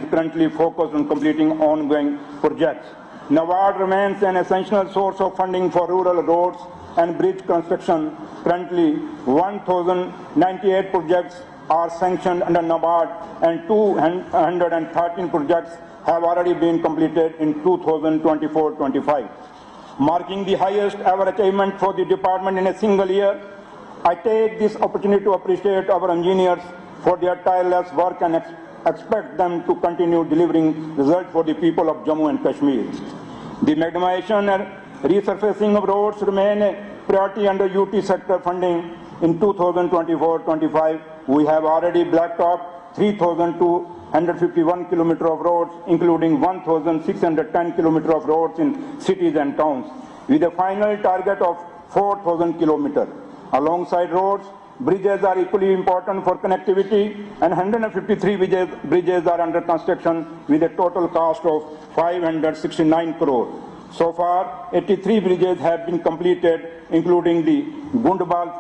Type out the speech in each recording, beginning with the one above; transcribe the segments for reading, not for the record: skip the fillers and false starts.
currently focused on completing ongoing projects. NABARD remains an essential source of funding for rural roads and bridge construction. Currently, 1,098 projects are sanctioned under NABARD and 213 projects have already been completed in 2024-25. Marking the highest ever achievement for the department in a single year, I take this opportunity to appreciate our engineers for their tireless work and expect them to continue delivering results for the people of Jammu and Kashmir. The magnification and resurfacing of roads remain a priority under UT sector funding. In 2024-25, we have already blacktopped 3,251 kilometers of roads, including 1,610 kilometers of roads in cities and towns, with a final target of 4,000 kilometers. Alongside roads, bridges are equally important for connectivity, and 153 bridges are under construction with a total cost of 569 crore. So far, 83 bridges have been completed, including the Gundbal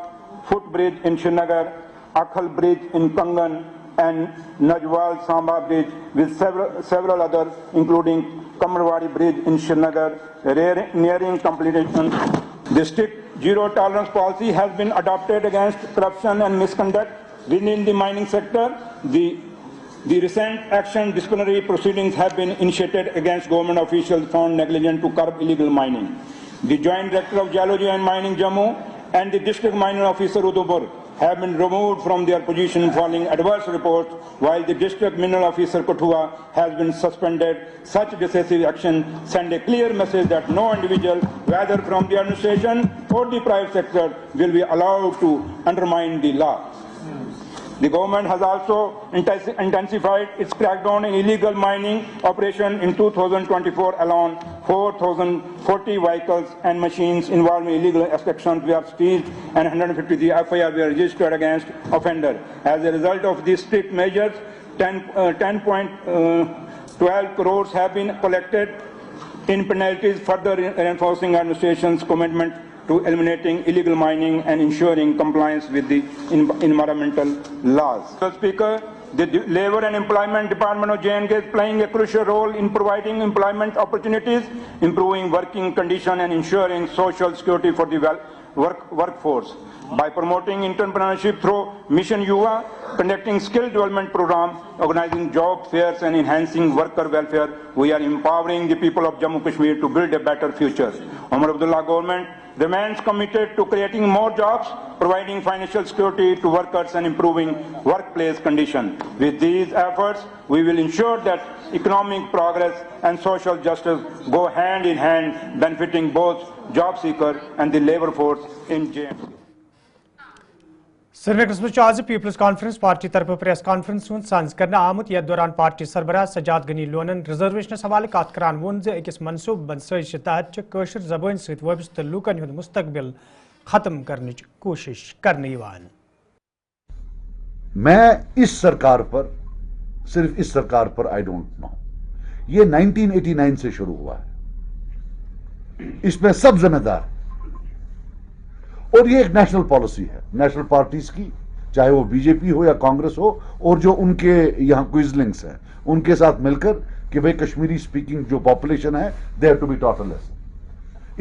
footbridge in Srinagar, Akhal bridge in Kangan, and Najwal Samba bridge, with several others, including Kamarwadi bridge in Srinagar, nearing completion. The strict zero tolerance policy has been adopted against corruption and misconduct within the mining sector. The recent action disciplinary proceedings have been initiated against government officials found negligent to curb illegal mining. The Joint Director of Geology and Mining Jammu and the District Mining Officer Udhampur have been removed from their position following adverse reports, while the District Mineral Officer Kathua has been suspended. Such decisive action send a clear message that no individual, whether from the administration or the private sector, will be allowed to undermine the law. The government has also intensified its crackdown in illegal mining operation. In 2024 alone, 4,040 vehicles and machines involved in illegal extractions were seized and 153 FIR were registered against offenders. As a result of these strict measures, 10.12 crores have been collected in penalties, further reinforcing administration's commitment to eliminating illegal mining and ensuring compliance with the environmental laws. Mr. Speaker, the Labour and Employment Department of J&K is playing a crucial role in providing employment opportunities, improving working conditions, and ensuring social security for the workforce. By promoting entrepreneurship through Mission Yuva, conducting skill development programs, organizing job fairs, and enhancing worker welfare, we are empowering the people of Jammu Kashmir to build a better future. Umar Abdullah government remains committed to creating more jobs, providing financial security to workers, and improving workplace conditions. With these efforts, we will ensure that economic progress and social justice go hand in hand, benefiting both job seekers and the labor force in JNK. سرینگرس میں آز Peoples conference party طرف press conference ہند sons کرنے آمت یتھ دوران party سربراہ سجاد غنی لونن reservations حوالہ کت کران وون زِ أکس منصوبہ بند سازش تحت کٲشر زبان ست وابستہ لوکن ہند مستقبل ختم کرنچ کوشش کرنے یوان. میں اس سرکار پر صرف اس سرکار پر آئی ڈونٹ نو، یہ 1989 سے شروع ہوا ہے، اس میں سب ذمہ دار، اور یہ ایک نیشنل پالیسی ہے نیشنل پارٹیز کی، چاہے وہ بی جے پی ہو یا کانگریس ہو، اور جو ان کے یہاں کوئزلنگس ہیں ان کے ساتھ مل کر کہ بھئی کشمیری سپیکنگ جو پاپولیشن ہے they have to be taught a lesson.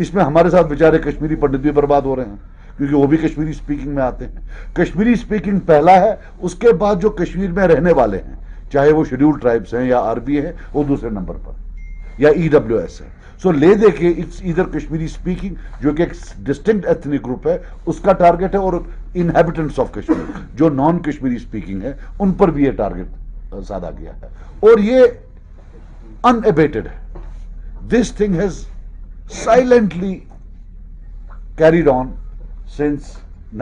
اس میں ہمارے ساتھ بیچارے کشمیری پنڈت بھی برباد ہو رہے ہیں کیونکہ وہ بھی کشمیری سپیکنگ میں آتے ہیں. کشمیری سپیکنگ پہلا ہے، اس کے بعد جو کشمیر میں رہنے والے ہیں چاہے وہ شیڈیول ٹرائبس ہیں یا عربی ہیں وہ دوسرے نمبر پر، یا ای ڈبلیو ایس ہے. سو لے دے کے اٹس ایدر کشمیری سپیکنگ جو کہ ایک ڈسٹنکٹ ایتھنک گروپ ہے اس کا ٹارگٹ ہے، اور انہیبیٹنٹس آف کشمیر جو نان کشمیری سپیکنگ ہے ان پر بھی یہ ٹارگٹ سادہ گیا ہے، اور یہ ان ابیٹڈ ہے. This thing has silently carried on since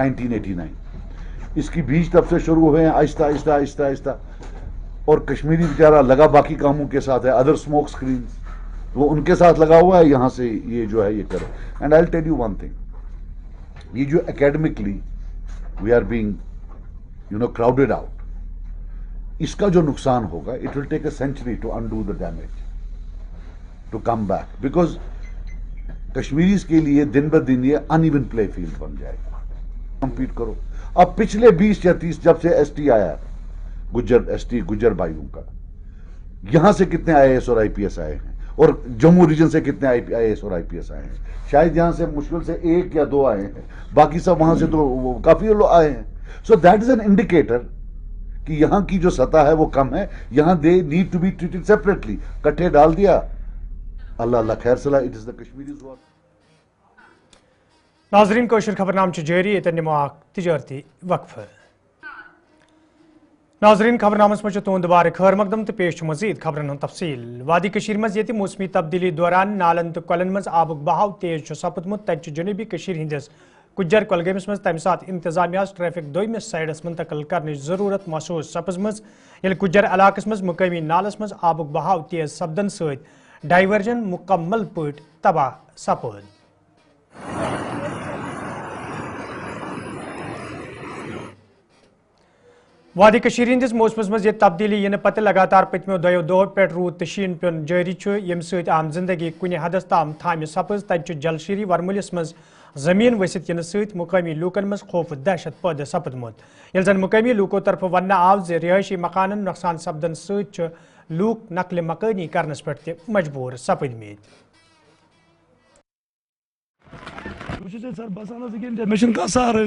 1989. اس کی بیج تب سے شروع ہوئے ہیں آہستہ آہستہ آہستہ آہستہ، اور کشمیری بیچارہ لگا باقی کاموں کے ساتھ ہے، ادر اسموک اسکرینز وہ ان کے ساتھ لگا ہوا ہے، یہاں سے یہ جو ہے یہ کرے. And I will tell you one thing, یہ جو academically we are being crowded out, اس کا جو نقصان ہوگا it will take a century to undo the damage to come back, because Kashmiris کے لیے دن بہ دن یہ ان ایون پلے فیلڈ بن جائے گا. کمپیٹ کرو. اب پچھلے 20 یا 30 جب سے ایس ٹی آیا گجر ایس ٹی گجر بھائیوں کا، यहां से कितने IAS और IPS आए हैं, और जम्मू रीजन से कितने IAS और IPS आए हैं। शायद यहां से मुश्किल से 1 या 2 आए हैं, बाकी सब वहां से तो काफी लोग आए हैं। So that is an indicator कि यहां की जो सतह है वो कम है, यहां they need to be treated separately. कट्ठे डाल दिया, अल्लाह अल्लाह खैर सला, it is the Kashmiris war. नाजरीन कोशिश खबरनाम जारी, ये निमो तजारती वक्फ। नाजरीन खबरनामस में तुंद बार खैर मकदम तो पेश मजीद खबरन तफसील। वादी कशीर मज ये मौसमी तब्दीली दौरान नालन तो कलन मज आबुक बहाव तेज सपदमुत तक जनूबी कशीर हंदिस कुजर कुलगमस मज तम सात इंतजामिया ट्रैफिक दोयमिस साइडस मुंतकिल करने जरूरत महसूस सपजमज ये कुजर इलाकस मज मुकामी नालस मज आबुक बहाव तेज सपदन सत डाइवर्जन मुकम्मल पट तबाह सपद। वादी कशीर हंदिस मौसमस मज तब्दीली इन पत लगातार पतमो दो दो पे रूद शीन पेन जारी यम सत आम जिंदगी कुन हदस ताम थाम सपज तत जलशीरी वरमुलिस मज जमीन वसित इन सत मुकामी लूकन मज खौफ दहशत पैदा सपदमुत ये जन मुकामी लूको तरफ वन आव ज रिहायशी मकान नुकसान सपदन सत लूक नकल मकानी करनस पे मजबूर सपदमित। सर बसाना मे सहारा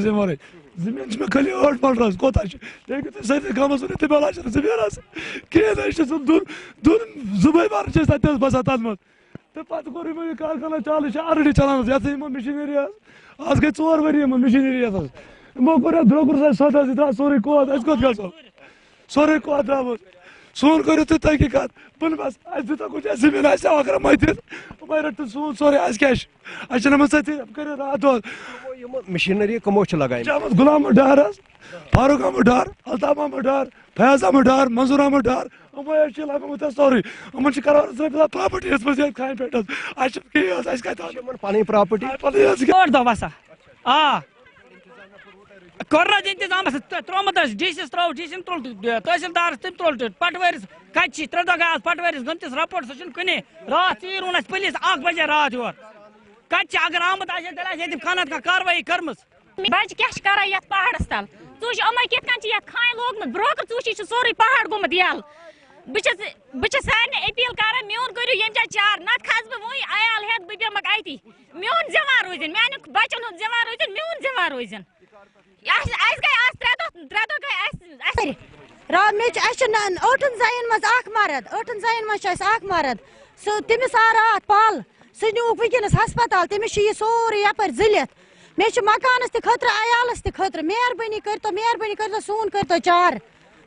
जमीन मे खाली 8 मलर कोत सर गमस वन तमेल जमीन कहें दुन जुबे बार बसान तथ मज तो पे कोर कारखाना चालू ऑलरेडी चलान ये मशीनरी आज गई 4 वरी मशीनरी यमो कोर द्रोकुर सौदा सोरे कोत कोत गो सोरे कोत द्राम सोन करो तो तहकीकत बन बस दिता कुछ जमीन अगर मत रट सोन सोरे कर रात मशीनरी कमो लगाई गुलाम डार फारूक अहमद डार अल्ताफ अहमद डार फैज अहमद डार मंजूर अहमद डार लगमुत सोरे प्रॉपर्टी खान पे पन प्रॉपर्टी कोरोना इंतजाम त्रोमुत डीसीस त्रो डीसी तुल तहसीलदार तम तुल पटवरिस कच 3 दह गए पटवरिस गमतिस रपोर्ट सह कुने रात 4 उन पुलिस 1 बजे रात योर कच अगर आमुत तेल खानत का कार्रवाई कर्म बच क्या कर पहाड़स तल चूच अम कत खान लोगमुत ब्रोकर चूची सोरे पहाड़ गोमुत यल बस सारे अपील कर मोन करू यम चार नत खस बह वही आयाल हेत बह दिमक अति मोन जिम्मा रोजन मान बचन हूं जिम्मा रोजन मोन जिम्मा रोजन ٲٹھن زَنٮ۪ن منٛز اکھ مرد ٲٹھن زَنٮ۪ن منٛز چھُ اَسہِ اکھ مرد سُہ تٔمِس آو راتھ پل سُہ نیوٗکھ وٕنکیٚنس ہسپتال تٔمِس چھُ یہِ سورُے یپٲرۍ زٕلِتھ مےٚ چھُ مکانس تہِ خٲطرٕ عیالس تہِ خٲطرٕ مہربٲنی کٔرتو سون کٔرتو چار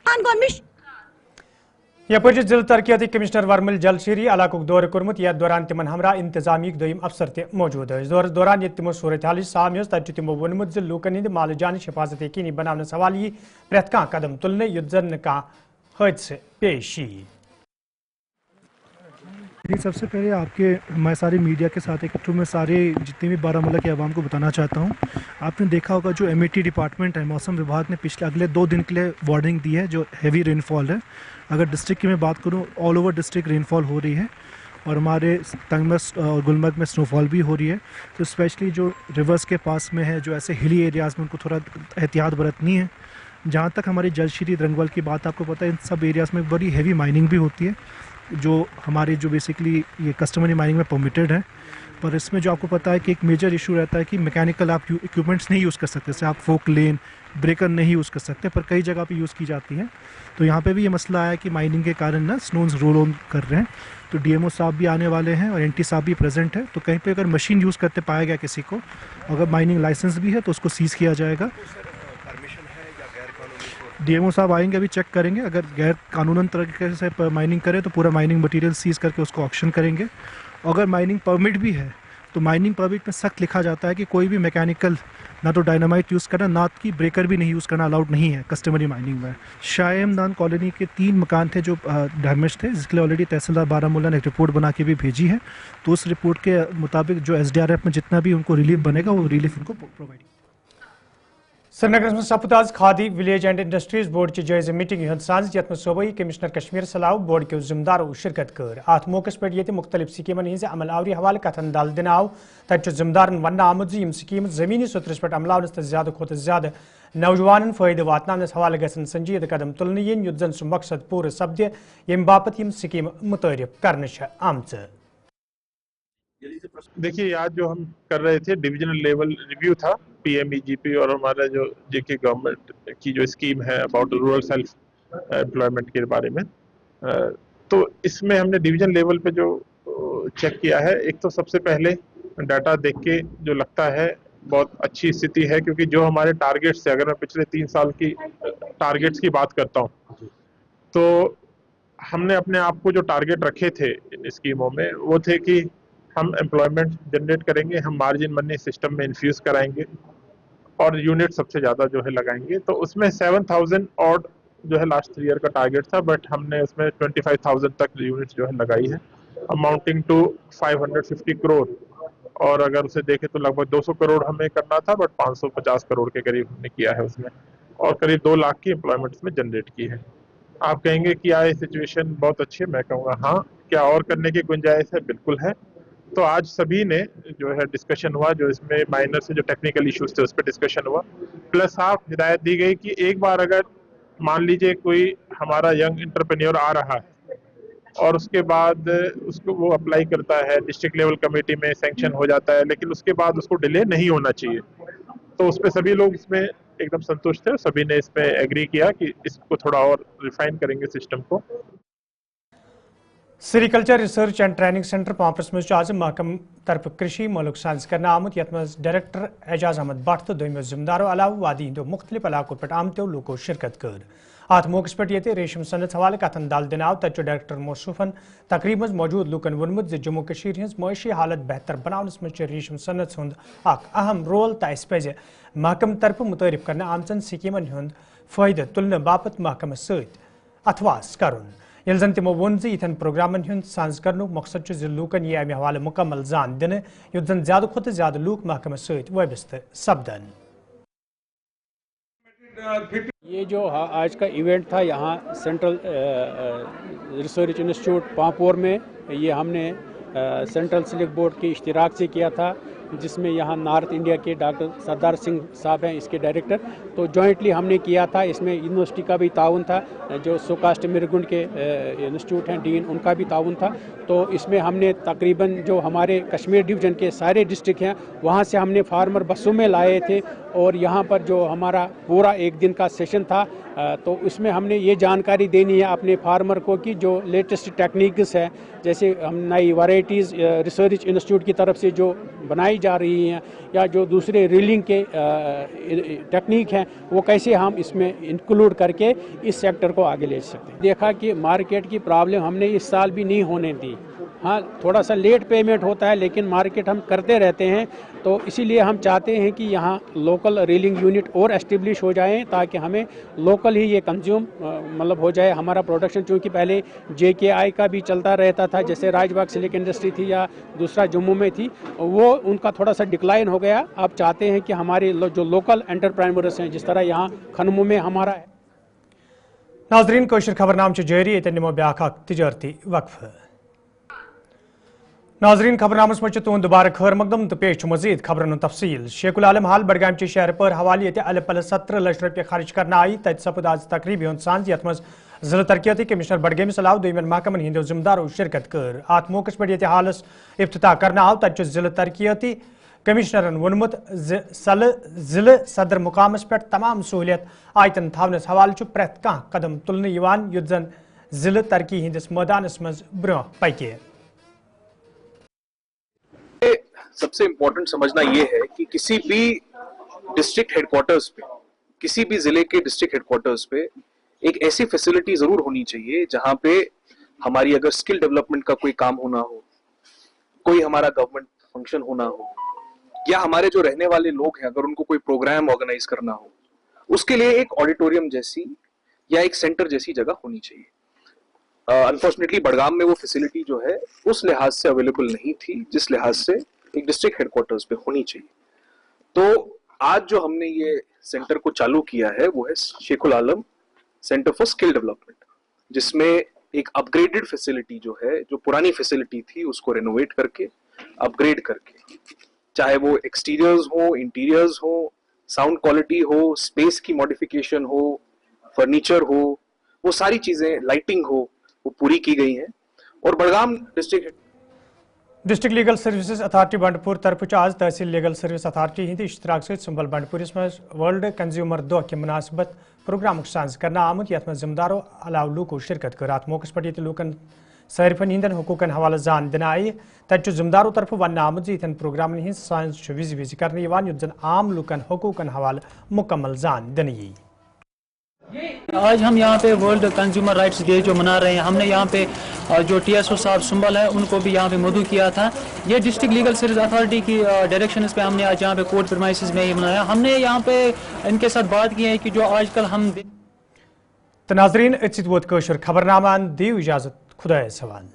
گوٚو مےٚ यप जिला तरक्याती कमिश्नर वर्मल जलशीरी इलाक दौर कोर्मुत यथ दौरान तिमन हमरा इंतजामी दोयम अफसर ते मौजूद दौरस दौरान ये तिमो सूरत हाल साम तत तिमो वोनमुत ज लूकन हिंद माल जान हिफाजत यकीनी बनाने हवाले प्रेत कह कदम तुलने युद्ध जन कह हादसे पेश यी। जी सबसे पहले आपके मैं सारे मीडिया के साथ इकट्ठे में सारे जितने भी बारामूला के अवाम को बताना चाहता हूँ। आपने देखा होगा जो MAT डिपार्टमेंट है मौसम विभाग ने पिछले अगले 2 दिन के लिए वार्निंग दी है जो हैवी रेनफॉल है। अगर डिस्ट्रिक्ट की मैं बात करूँ ऑल ओवर डिस्ट्रिक्ट रेनफॉल हो रही है और हमारे तंगमस और गुलमर्ग में स्नोफॉल भी हो रही है। तो स्पेशली जो रिवर्स के पास में है जो ऐसे हिली एरियाज़ में उनको थोड़ा एहतियात बरतनी है। जहाँ तक हमारी जलशीरी रंगवल की बात आपको पता है इन सब एरियाज़ में बड़ी हैवी माइनिंग भी होती है जो हमारे जो बेसिकली ये कस्टमरी माइनिंग में परमिटेड है। पर इसमें जो आपको पता है कि एक मेजर इशू रहता है कि मैकेनिकल आप इक्विपमेंट्स नहीं यूज़ कर सकते, जैसे आप फोक लेन ब्रेकर नहीं यूज़ कर सकते, पर कई जगह पे यूज़ की जाती है। तो यहाँ पे भी ये मसला आया कि माइनिंग के कारण ना स्नोज रोल ऑन कर रहे हैं। तो DMO साहब भी आने वाले हैं और NT साहब भी प्रेजेंट है। तो कहीं पे अगर मशीन यूज़ करते पाया गया किसी को, अगर माइनिंग लाइसेंस भी है तो उसको सीज़ किया जाएगा। DMO साहब आएंगे अभी चेक करेंगे, अगर गैर कानूनन तरीके से माइनिंग करे तो पूरा माइनिंग मटेरियल सीज करके उसको ऑक्शन करेंगे। अगर माइनिंग परमिट भी है तो माइनिंग परमिट में सख्त लिखा जाता है कि कोई भी मैकेनिकल ना तो डायनामाइट यूज़ करना ना कि ब्रेकर भी नहीं यूज़ करना अलाउड नहीं है कस्टमरी माइनिंग में। शाह हमदान कॉलोनी के 3 मकान थे जो डैमेज थे, जिसके लिए ऑलरेडी तहसीलदार बारामूला ने एक रिपोर्ट बना के भी भेजी है। तो उस रिपोर्ट के मुताबिक जो SDRF में जितना भी उनको रिलीफ बनेगा वो रिलीफ उनको प्रोवाइड। श्रीनगर में सपद आज khadi village and industries board की जायज़ मीटिंग हंद साज यथ सूबाई कमिश्नर कश्मीर सलाह बोर्ड के जिम्मेदारों शिरकत कर। अत मौके पे ये मुख्तलिफ स्कीमन हज अमल आवरी हवाले कथन दल दिन आव तत जिम्मेदारन वन आमुत स्कीम जमीनी सतरस पे अमलावनस तो ज्यादा खुद ज्यादा नौजवान फायदे वातनानस हवाले गसन संजीद कदम तुलने यन युद्ध जन मकसद पूरे सब्दे यम बापत यम स्कीम मुतारिफ करने आमच। देखिए, आज जो हम कर रहे थे डिविजनल लेवल रिव्यू था PMEGP और हमारा जो JK गवर्नमेंट की जो स्कीम है अबाउट रूरल सेल्फ एम्प्लॉयमेंट के बारे में, तो इसमें हमने डिवीजन लेवल पे जो चेक किया है, एक तो सबसे पहले डाटा देख के जो लगता है बहुत अच्छी स्थिति है, क्योंकि जो हमारे टारगेट्स है, अगर मैं पिछले 3 साल की टारगेट्स की बात करता हूँ तो हमने अपने आप को जो टारगेट रखे थे इन स्कीमों में वो थे कि हम एम्प्लॉयमेंट जनरेट करेंगे, हम मार्जिन मनी सिस्टम में इन्फ्यूज कराएंगे और यूनिट सबसे ज़्यादा जो है लगाएंगे। तो उसमें 7,000 और जो है लास्ट 3 ईयर का टारगेट था, बट हमने उसमें 25,000 तक यूनिट्स जो है लगाई है, अमाउंटिंग टू 550 करोड़। और अगर उसे देखें तो लगभग 200 करोड़ हमें करना था, बट 550 करोड़ के करीब हमने किया है उसमें, और करीब 2 लाख की एम्प्लॉयमेंट उसमें जनरेट की है। आप कहेंगे कि ये सिचुएशन बहुत अच्छी है, मैं कहूँगा हाँ, क्या और करने की गुंजाइश है? बिल्कुल है। तो आज सभी ने जो है डिस्कशन हुआ, जो इसमें माइनर से जो टेक्निकल इश्यूज थे उस पर डिस्कशन हुआ, प्लस साफ हिदायत दी गई कि एक बार अगर मान लीजिए कोई हमारा यंग एंटरप्रेन्योर आ रहा है और उसके बाद उसको वो अप्लाई करता है, डिस्ट्रिक्ट लेवल कमेटी में सैंक्शन हो जाता है, लेकिन उसके बाद उसको डिले नहीं होना चाहिए, तो उस पर सभी लोग इसमें एकदम संतुष्ट थे, सभी ने इस पे एग्री किया कि इसको थोड़ा और रिफाइन करेंगे सिस्टम को। Sericulture research and training centre पांपरस मज आज महकम तरफ कृषि मुल्क साइंस करना आमुत यथ मज डायरेक्टर एजाज अहमद भट्ट तो दोम जिम्मेदारों अलाव वादी हिंदो मुख्तलिफ इलाकों पे आमतो लोगों शिरकत कर। अत मौके पे ये रेशम सनत हवाले कथन दाल दिन आव तच डायरेक्टर मौसूफन तकरीब मज मौजूद लूकन वोनमुत जम्मू कशीर हज मईशी हालत बेहतर बनावनस मज रेशम सनत हुंद अख अहम रोल तो अस पज महकम तरफ मुतारिफ करना आमचन स्कीमन हुंद फायदे तुलने बापत महकम सत अथवास करुन। यल जन तमो वोन इथन प्रोग्रामन हुंद साज करनुक मकसद ज लूकन ये अमे हवाले मुकम्मल जान दिन युद्ध जन ज्यादा खुद ज्यादा लूक महकम सत वाबस्त सपदन। ये जो आज का इवेंट था यहाँ सेंट्रल रिसर्च इंस्टीट्यूट पांपोर में, ये हमने सेंट्रल सिलेक्ट बोर्ड के इश्तिराक से किया था, जिसमें यहाँ नॉर्थ इंडिया के डॉक्टर सरदार सिंह साहब हैं इसके डायरेक्टर, तो जॉइंटली हमने किया था। इसमें यूनिवर्सिटी का भी ताउन था, जो सुकास्ट मिरगुंड के इंस्टीट्यूट हैं डीन, उनका भी ताउन था। तो इसमें हमने तकरीबन जो हमारे कश्मीर डिवीज़न के सारे डिस्ट्रिक्ट हैं वहाँ से हमने फार्मर बसों में लाए थे, और यहाँ पर जो हमारा पूरा एक दिन का सेशन था, तो उसमें हमने ये जानकारी देनी है अपने फार्मर को कि जो लेटेस्ट टेक्निक्स है, जैसे हम नई वैरायटीज़ रिसर्च इंस्टीट्यूट की तरफ से जो बनाई जा रही हैं, या जो दूसरे रीलिंग के टेक्निक हैं, वो कैसे हम इसमें इंक्लूड करके इस सेक्टर को आगे ले सकते हैं। देखा कि मार्केट की प्रॉब्लम हमने इस साल भी नहीं होने दी। हाँ, थोड़ा सा लेट पेमेंट होता है, लेकिन मार्केट हम करते रहते हैं, तो इसीलिए हम चाहते हैं कि यहाँ लोकल रीलिंग यूनिट और एस्टेब्लिश हो जाएं, ताकि हमें लोकल ही ये कंज्यूम मतलब हो जाए हमारा प्रोडक्शन। चूँकि पहले JKI का भी चलता रहता था, जैसे राजबाग सिलिक इंडस्ट्री थी या दूसरा जम्मू में थी, वो उनका थोड़ा सा डिक्लाइन हो गया। अब चाहते हैं कि हमारे जो लोकल एंटरप्रेन्योर्स हैं, जिस तरह यहाँ खनमू में हमारा है। नाजरीन कोशिश खबरनाम जारी नमो ब्याख तजारती वक्फ। नाजरीन खबरनामस मज तुंद दोबारा खैर मकदम तो पेश मजीद खबरन तफसील। शेखुल आलम हाल बडगाम चे शहर पर हवाले अल पल 17 लाख रुपये खर्च करना आई तत सपद आज तकरीब सांझ यथ मज जिला तरक्याती कमिश्नर बडगामिस अलाव दोन महकमन हिंदो जिम्मेदारों शिरकत कर। अत मौके पे हालस इफ्तिताह करना आव तत जिला तरक्याती कमिश्नरन वोनमुत जिले सदर मुकामस पे तमाम सहूलियत आयतन थवनस हवाले प्रेत कह कदम तुलने युद्ध जन जिले तरक्की हिंदिस मैदानस मज ब्रोह पके। सबसे इम्पोर्टेंट समझना ये है कि किसी भी डिस्ट्रिक्ट हेडक्वार्टर्स पे, किसी भी जिले के डिस्ट्रिक्ट हेडक्वार्टर्स पे एक ऐसी फैसिलिटी जरूर होनी चाहिए जहां पे हमारी अगर स्किल डेवलपमेंट का कोई काम होना हो, कोई हमारा गवर्नमेंट फंक्शन होना हो, या हमारे जो रहने वाले लोग हैं अगर उनको कोई प्रोग्राम ऑर्गेनाइज करना हो, उसके लिए एक ऑडिटोरियम जैसी या एक सेंटर जैसी जगह होनी चाहिए। अनफॉर्चुनेटली बडगाम में वो फैसिलिटी जो है उस लिहाज से अवेलेबल नहीं थी जिस लिहाज से एक डिस्ट्रिक्ट हेडक्वार्टर्स पे होनी चाहिए। तो आज जो हमने ये सेंटर को चालू किया है वो है शेखुल आलम सेंटर फॉर स्किल डेवलपमेंट, जिसमें एक अपग्रेडेड फैसिलिटी जो है, जो पुरानी फैसिलिटी थी उसको रेनोवेट करके, अपग्रेड करके, चाहे वो एक्सटीरियर्स हो, इंटीरियर्स हो, साउंड क्वालिटी हो, स्पेस की मॉडिफिकेशन हो, फर्नीचर हो, वो सारी चीजें, लाइटिंग हो, वो पूरी की गई हैं। और Budgam district legal services authority Bandipur तरफ आज तहसील लीगल सर्विस अथॉरिटी हिंद इश्तराक सहित संबल बंडपुरिस मज वर्ल्ड कंज्यूमर दह के मुनासिबत प्रोग्राम साज करना आमुत यथ मज जिम्मेदारों अलाव लूको शिरकत कर अत मौके पर लूकन सारिफन हिंदन हुकूकन हवाले जान दिन आई तत जिम्मेदारों तरफ वन आमुत इन प्रोग्राम हिंद साज विज विज कर युत जन आम लूकन हुकूकन हवाले मुकम्मल जान दिन यी। आज हम यहाँ पे वर्ल्ड कंज्यूमर राइट्स डे जो मना रहे हैं, हमने यहाँ पे जो TSO साहब सुंबल है उनको भी यहाँ पे मदऊ किया था। ये डिस्ट्रिक्ट लीगल सर्विस अथॉरिटी की डायरेक्शन पे हमने आज यहाँ पे कोर्ट प्रीमाइसेस में ही मनाया। हमने यहाँ पे इनके साथ बात की है कि जो आजकल हम तो नाजरीन वोत कशर खबरनामान दियो इजाजत खुदा सवान।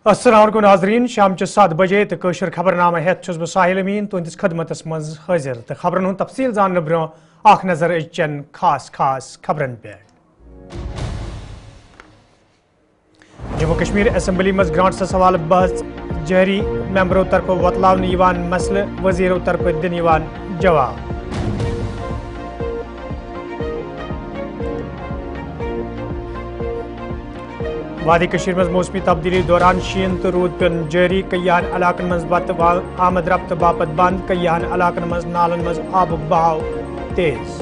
अस्सलाम वालेकुम नाजरीन, शाम 7 बजे तो कशर खबरनामा हेत छुस बह साहिल अमीन तुंदिस खदमतस मज हाजिर तो खबरन हुंद तफसील जानने ब्रो आख नजर अचन खास खबरन पे। जम्मू कश्मीर असम्बली मज ग्रांट्स सवाल बहस जारी, मेंबरों तरफ वतलावन मसले वजीरों तरफ दिन जवाब। वादी कशीर मज मौसमी तब्दीली दौरान शीन तो रूद पेन जारी, कईयान इलाकन मज बत आमद रफ्त बापत बंद, कईयान इलाकन मज नालन मज आब बहाव तेज।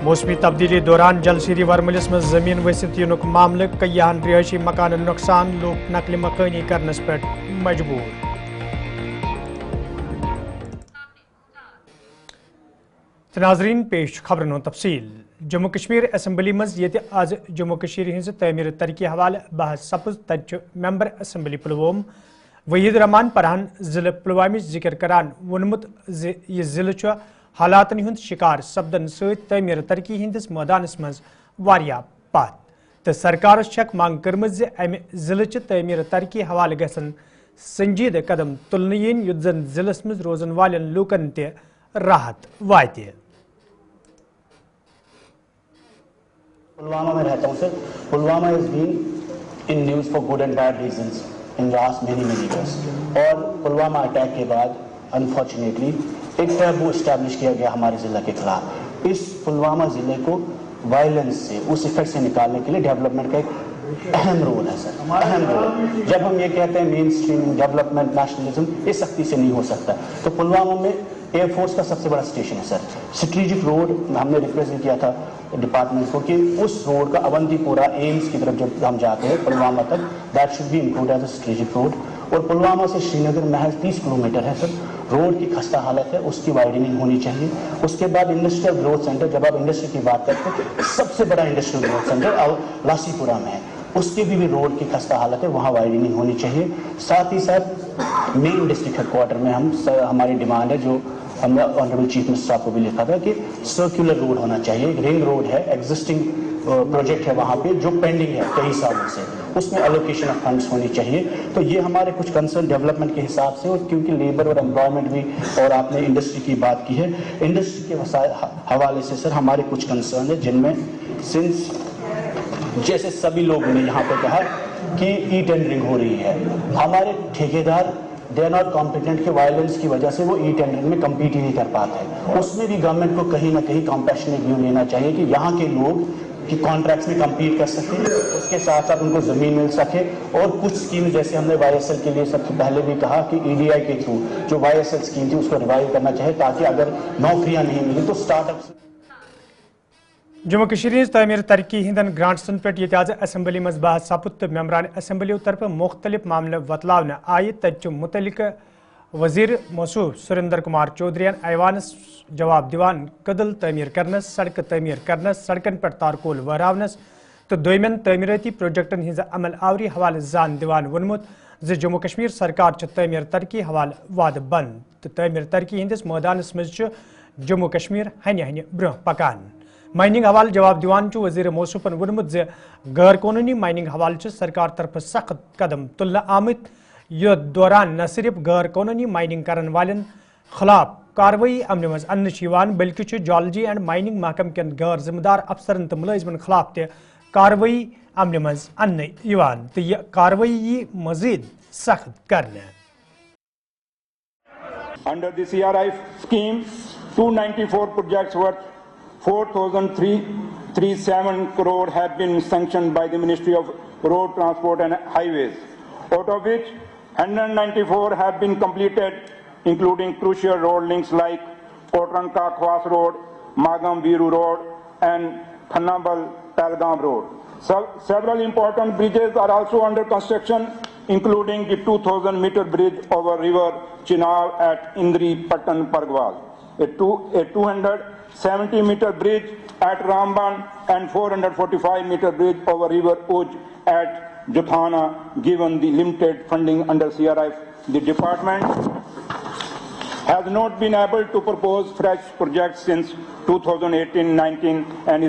मौसमी तब्दीली दौरान जलसीरी वर्मलिस में जमीन वसित युनुक मामले, कईयान रिहायशी मकान नुकसान, लोग नकली मकानी करने पर मजबूर। नाजरीन पेश खबरन तफसील। जम्मू कश्मीर असम्बली मज ये आज जम्मू कश्मीर हिंज तमीर तरक्की हवाले बहस सपज तच मेंबर असम्बली पुलवाम वहीद रहमान परहन जिले पुलवाम जिक्र करान वोनमुत यह जिले हालातन हुंद शिकार सपदन सत तमीर तरक्की हिंदिस मैदानस मज वारिया पात तो सरकार छक मांग कर्म अमि जिले तमीर तरक्की हवाले गसन संजीद कदम तुलन यन युत जन जिलस मज रोजन वालन लूकन ते राहत वाते। पुलवामा में रहता हूँ sir. Pulwama is been in news for good and bad reasons in last many years. और पुलवामा अटैक के बाद अनफॉर्चुनेटली एक टैबू इस्टेब्लिश किया गया हमारे ज़िले के खिलाफ। इस पुलवामा ज़िले को वायलेंस से, उस इफेक्ट से निकालने के लिए डेवलपमेंट का एक अहम रोल है सर, अहम रोल। जब हम ये कहते हैं मेन स्ट्रीम डेवलपमेंट नेशनलिज्म, इस सख्ती से नहीं हो सकता। तो पुलवामा में एयरफोर्स का सबसे बड़ा स्टेशन है सर। स्ट्रेटेजिक रोड हमने रिप्रेजेंट किया था डिपार्टमेंट को कि उस रोड का अवंतीपुरा एम्स की तरफ जब हम जाते हैं पुलवामा तक, that should be included as a strategic road. और पुलवामा से श्रीनगर महज 30 किलोमीटर है सर। रोड की खस्ता हालत है, उसकी वाइडनिंग होनी चाहिए। उसके बाद इंडस्ट्रियल ग्रोथ सेंटर, जब आप इंडस्ट्री की बात करते हैं सबसे बड़ा इंडस्ट्रियल ग्रोथ सेंटर लासीपुरा में है, उसकी भी रोड की खस्ता हालत है, वहाँ वाइडनिंग होनी चाहिए। साथ ही साथ मेन डिस्ट्रिक्ट हेडक्वार्टर में हमारी डिमांड है, जो हमने ऑनरेबल चीफ मिनिस्टर साहब को भी लिखा था, कि सर्कुलर रोड होना चाहिए। एक रिंग रोड है, एग्जिस्टिंग प्रोजेक्ट है वहाँ पे जो पेंडिंग है कई सालों से, उसमें एलोकेशन ऑफ फंड्स होनी चाहिए। तो ये हमारे कुछ कंसर्न डेवलपमेंट के हिसाब से, और क्योंकि लेबर और एम्प्लॉयमेंट भी, और आपने इंडस्ट्री की बात की है, इंडस्ट्री के हवाले से सर हमारे कुछ कंसर्न है, जिनमें सिंस जैसे सभी लोगों ने यहाँ पे कहा कि ई टेंडरिंग हो रही है, हमारे ठेकेदार दे आर नॉट कॉम्पिटेंट, के वायलेंस की वजह से वो ई टेंडरिंग में कम्पीट ही नहीं कर पाते। उसमें भी गवर्नमेंट को कहीं ना कहीं कॉम्पैशनेट व्यू लेना चाहिए कि यहाँ के लोग कि कॉन्ट्रैक्ट्स में कम्पीट कर सकें, उसके साथ साथ उनको ज़मीन मिल सके। और कुछ स्कीम जैसे हमने YSL के लिए सबसे पहले भी कहा कि EDI के थ्रू जो YSL स्कीम थी उसको रिवाइव करना चाहिए, ताकि अगर नौकरियाँ नहीं मिली तो स्टार्टअप्स। जम्मू कश्मीर तमीर तरक्की हिंदन ग्रांट्सन पे ये असम्बली मज बहस सपुत तो मेम्बरान असम्बली तरफ मुख्तलिफ मामले वतलावन आय तच मुतलिक वजीर मौसूफ सुरेंद्र कुमार चौधरी ऐवानस जवाब दिवान कदल तमीर करनस, सड़क तमीर करनस, सड़कन पर तारकोल वहरावनस तो दोयमन तमीरती प्रोजेक्टन हिंज अमल आवरी हवाले जान दिवान वनमुत जे जम्मू कश्मीर सरकार तमीर तरक्की हवाले वाद बंद तो तमीर तरक्की हिंदिस मैदानस मज जम्मू कश्मीर हन हन ब्रोह पकान। माइनिंग हवाले जवाब दिवान वजीर मौसूफन वोनमुत जे गैर कानूनी माइनिंग हवाले सरकार तरफ सख्त कदम तुलना आमत, यथ दौरान न सिर्फ गैर कानूनी माइनिंग करन वालन खिलाफ कार्रवाई अमल मज अन्न बल्कि जियोलॉजी एंड माइनिंग महकम के गैर जिम्मेदार अफसरन तो मुलाजिमन खिलाफ ते कार्रवाई अमल मज अन्न तो यह कार्रवाई मजीद सख्त करना। Under the CRI scheme, 294 projects worth 4,337 crore have been sanctioned by the Ministry of Road Transport and Highways, out of which 194 have been completed, including crucial road links like Kotranka Khwas Road, Magam Viru Road, and Thannambal Palgam Road. Several important bridges are also under construction, including the 2,000-meter bridge over river Chenab at Indri Patan Pargwal, a 270-meter bridge at Ramban, and 445-meter bridge over river Uj at Jothana. Given the limited funding under CRI, the department has not been able to propose fresh projects since 2018-19 and